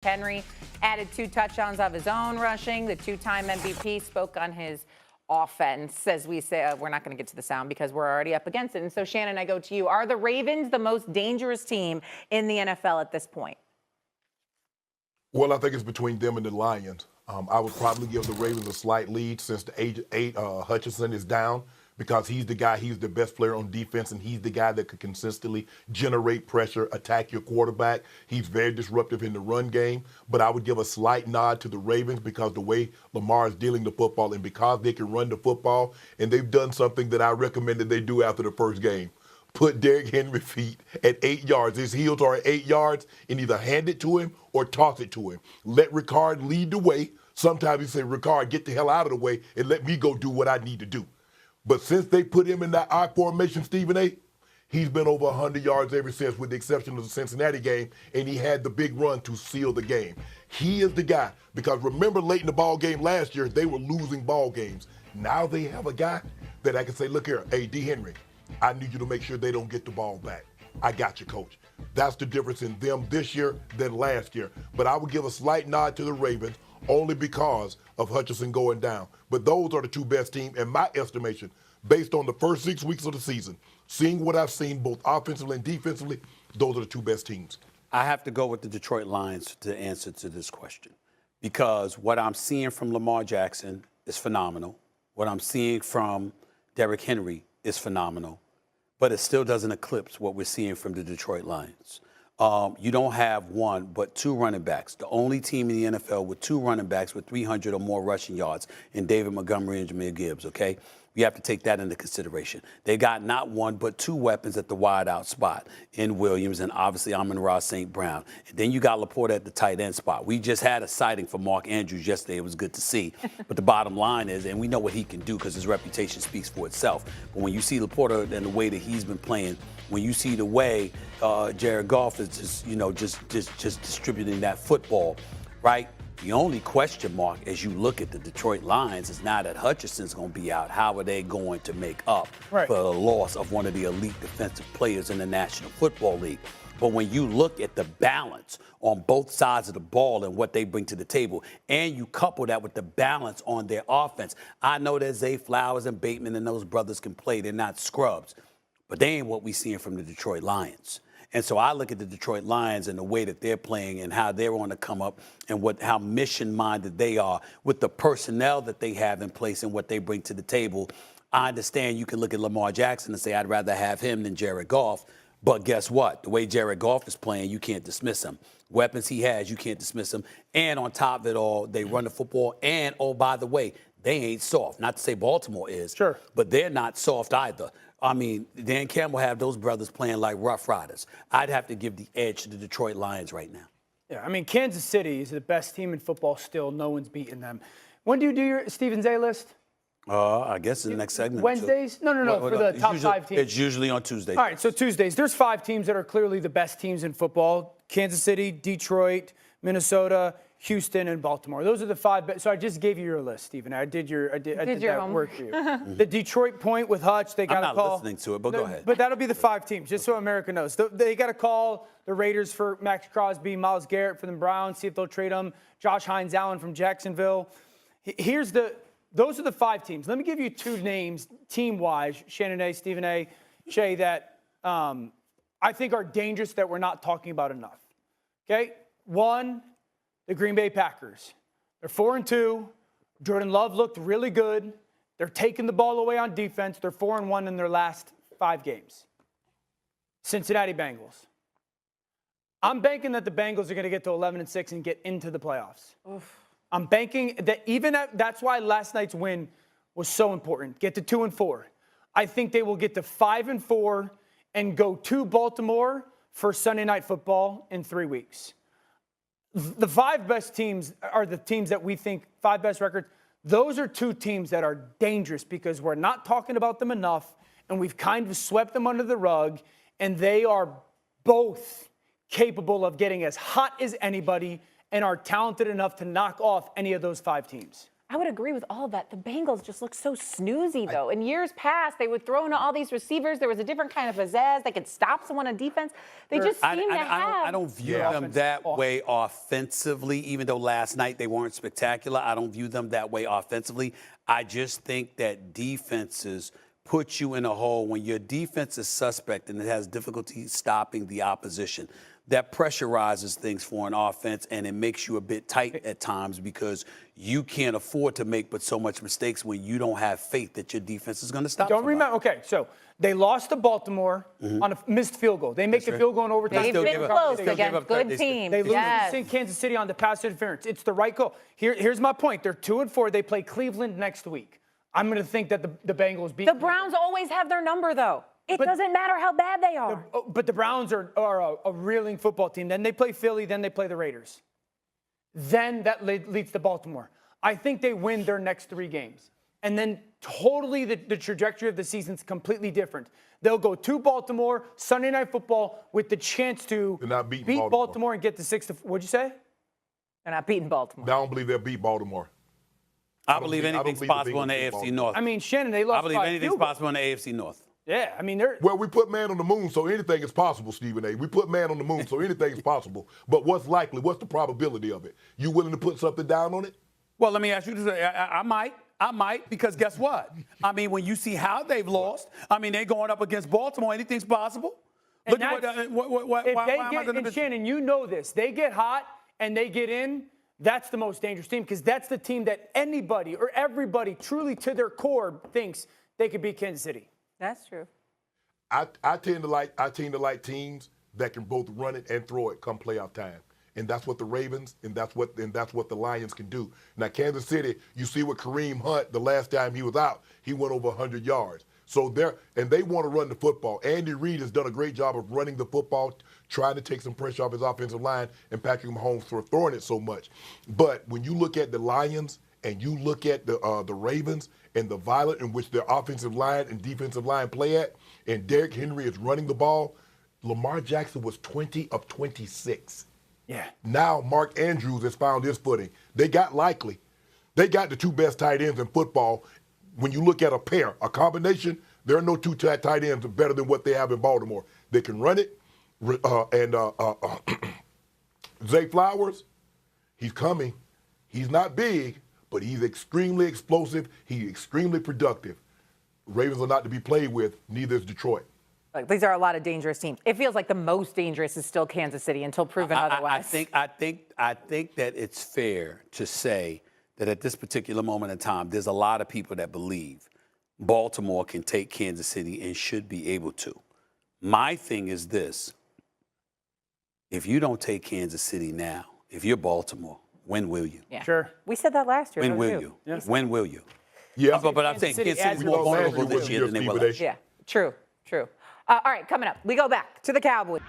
Henry added 2 touchdowns of his own rushing. The 2-time MVP spoke on his offense. As we say, we're not going to get to the sound because we're already up against it. And so, Shannon, I go to you. Are the Ravens the most dangerous team in the NFL at this point? Well, I think it's between them and the Lions. I would probably give the Ravens a slight lead since the age 8 Hutchinson is down, because he's the guy, he's the best player on defense, and he's the guy that could consistently generate pressure, attack your quarterback. He's very disruptive in the run game, but I would give a slight nod to the Ravens because the way Lamar is dealing the football and because they can run the football, and they've done something that I recommended they do after the first game. Put Derrick Henry's feet at 8 yards. His heels are at 8 yards, and either hand it to him or toss it to him. Let Ricard lead the way. Sometimes you say, Ricard, get the hell out of the way and let me go do what I need to do. But since they put him in that I formation, Stephen A., he's been over 100 yards ever since, with the exception of the Cincinnati game, and he had the big run to seal the game. He is the guy, because remember late in the ball game last year, they were losing ball games. Now they have a guy that I can say, look here, hey, D. Henry, I need you to make sure they don't get the ball back. I got you, coach. That's the difference in them this year than last year. But I would give a slight nod to the Ravens only because of Hutchinson going down. But those are the 2 best teams, in my estimation, based on the first 6 weeks of the season. Seeing what I've seen both offensively and defensively, those are the 2 best teams. I have to go with the Detroit Lions to answer to this question, because what I'm seeing from Lamar Jackson is phenomenal. What I'm seeing from Derrick Henry is phenomenal, but it still doesn't eclipse what we're seeing from the Detroit Lions. You don't have 1 but 2 running backs. The only team in the NFL with 2 running backs with 300 or more rushing yards in David Montgomery and Jahmyr Gibbs, okay? You have to take that into consideration. They got not 1 but 2 weapons at the wideout spot in Williams and obviously Amon-Ra St. Brown. And then you got Laporta at the tight end spot. We just had a sighting for Mark Andrews yesterday. It was good to see. But the bottom line is, and we know what he can do because his reputation speaks for itself. But when you see Laporta and the way that he's been playing, when you see the way Jared Goff is just distributing that football, right? The only question mark as you look at the Detroit Lions is now that Hutchinson's going to be out, how are they going to make up for the loss of one of the elite defensive players in the National Football League? But when you look at the balance on both sides of the ball and what they bring to the table, and you couple that with the balance on their offense, I know that Zay Flowers and Bateman and those brothers can play. They're not scrubs. But they ain't what we seeing from the Detroit Lions. And so I look at the Detroit Lions and the way that they're playing and how they're on the come up and how mission-minded they are with the personnel that they have in place and what they bring to the table. I understand you can look at Lamar Jackson and say, I'd rather have him than Jared Goff. But guess what? The way Jared Goff is playing, you can't dismiss him. Weapons he has, you can't dismiss him. And on top of it all, they run the football. And, oh, by the way, they ain't soft. Not to say Baltimore is, but they're not soft either. I mean, Dan Campbell have those brothers playing like Rough Riders. I'd have to give the edge to the Detroit Lions right now. Yeah, I mean, Kansas City is the best team in football still. No one's beaten them. When do you do your Stephen's A list? I guess in the next segment. Wednesdays? No, for the top 5 teams. It's usually on Tuesdays. All right, so Tuesdays. There's 5 teams that are clearly the best teams in football. Kansas City, Detroit, Minnesota, Houston, and Baltimore. Those are the 5 best. So I just gave you your list, Stephen. I did that work for you. The Detroit point with Hutch, they got a call. I'm not listening to it, but go ahead. But that'll be the 5 teams, just so America knows. They got to call the Raiders for Max Crosby, Myles Garrett for the Browns, see if they'll trade them. Josh Hines-Allen from Jacksonville. Those are the 5 teams. Let me give you 2 names, team-wise, Shannon A., Stephen A., Shay, that I think are dangerous that we're not talking about enough. Okay? 1, the Green Bay Packers. They're 4-2. Jordan Love looked really good. They're taking the ball away on defense. They're 4-1 in their last 5 games. Cincinnati Bengals. I'm banking that the Bengals are going to get to 11-6 and get into the playoffs. Oof. I'm banking that that's why last night's win was so important. Get to 2-4. I think they will get to 5-4 and go to Baltimore for Sunday Night Football in 3 weeks. The 5 best teams are the teams that we think 5 best records. Those are 2 teams that are dangerous because we're not talking about them enough, and we've kind of swept them under the rug, and they are both capable of getting as hot as anybody and are talented enough to knock off any of those 5 teams. I would agree with all of that. The Bengals just look so snoozy, though. In years past, they would throw into all these receivers. There was a different kind of pizzazz. They could stop someone on defense. They just seem to have. I don't view them that way offensively, even though last night they weren't spectacular. I don't view them that way offensively. I just think that defenses put you in a hole when your defense is suspect and it has difficulty stopping the opposition. That pressurizes things for an offense, and it makes you a bit tight at times because you can't afford to make but so much mistakes when you don't have faith that your defense is going to stop. Don't remember. Okay, so they lost to Baltimore on a missed field goal. They make the field goal in overtime. They've been close against good teams. They lose Yes. in Kansas City on the pass interference. It's the right call. Here's my point. They're 2-4. They play Cleveland next week. I'm going to think that the Bengals beat The Browns always have their number, though. It doesn't matter how bad they are. But the Browns are a reeling football team. Then they play Philly. Then they play the Raiders. Then that leads to Baltimore. I think they win their next 3 games. And then totally the trajectory of the season's completely different. They'll go to Baltimore, Sunday Night Football, with the chance to beat Baltimore and get to 6. What'd you say? They're not beating Baltimore. I don't believe they'll beat Baltimore. I believe anything's possible in the AFC North. I mean, Shannon, they lost. I believe anything's possible in the AFC North. Yeah, I mean, they're. Well, we put man on the moon, so anything is possible, Stephen A. We put man on the moon, so anything is possible. But what's likely? What's the probability of it? You willing to put something down on it? Well, let me ask you this. I might, because guess what? I mean, when you see how they've lost, I mean, they're going up against Baltimore. Anything's possible. Look at and Shannon, you know this. They get hot and they get in. That's the most dangerous team because that's the team that anybody or everybody truly to their core thinks they could beat Kansas City. That's true. I tend to like teams that can both run it and throw it come playoff time. And that's what the Ravens and that's what the Lions can do. Now Kansas City, you see what Kareem Hunt the last time he was out, he went over 100 yards. So they want to run the football. Andy Reid has done a great job of running the football, trying to take some pressure off his offensive line and Patrick Mahomes for throwing it so much. But when you look at the Lions and you look at the Ravens and the violence in which their offensive line and defensive line play at, and Derrick Henry is running the ball, Lamar Jackson was 20 of 26. Yeah. Now Mark Andrews has found his footing. They got Likely. They got the 2 best tight ends in football. When you look at a pair, a combination, there are no 2 tight ends better than what they have in Baltimore. They can run it. Zay Flowers, he's coming. He's not big, but he's extremely explosive. He's extremely productive. Ravens are not to be played with. Neither is Detroit. Look, these are a lot of dangerous teams. It feels like the most dangerous is still Kansas City until proven otherwise. I think that it's fair to say that at this particular moment in time, there's a lot of people that believe Baltimore can take Kansas City and should be able to. My thing is this. If you don't take Kansas City now, if you're Baltimore, when will you? Yeah. Sure. We said that last year. When will you? Yeah. When will you? Yeah. But I'm saying Kansas City's more vulnerable this year than they were last year. Yeah, true. All right, coming up, we go back to the Cowboys.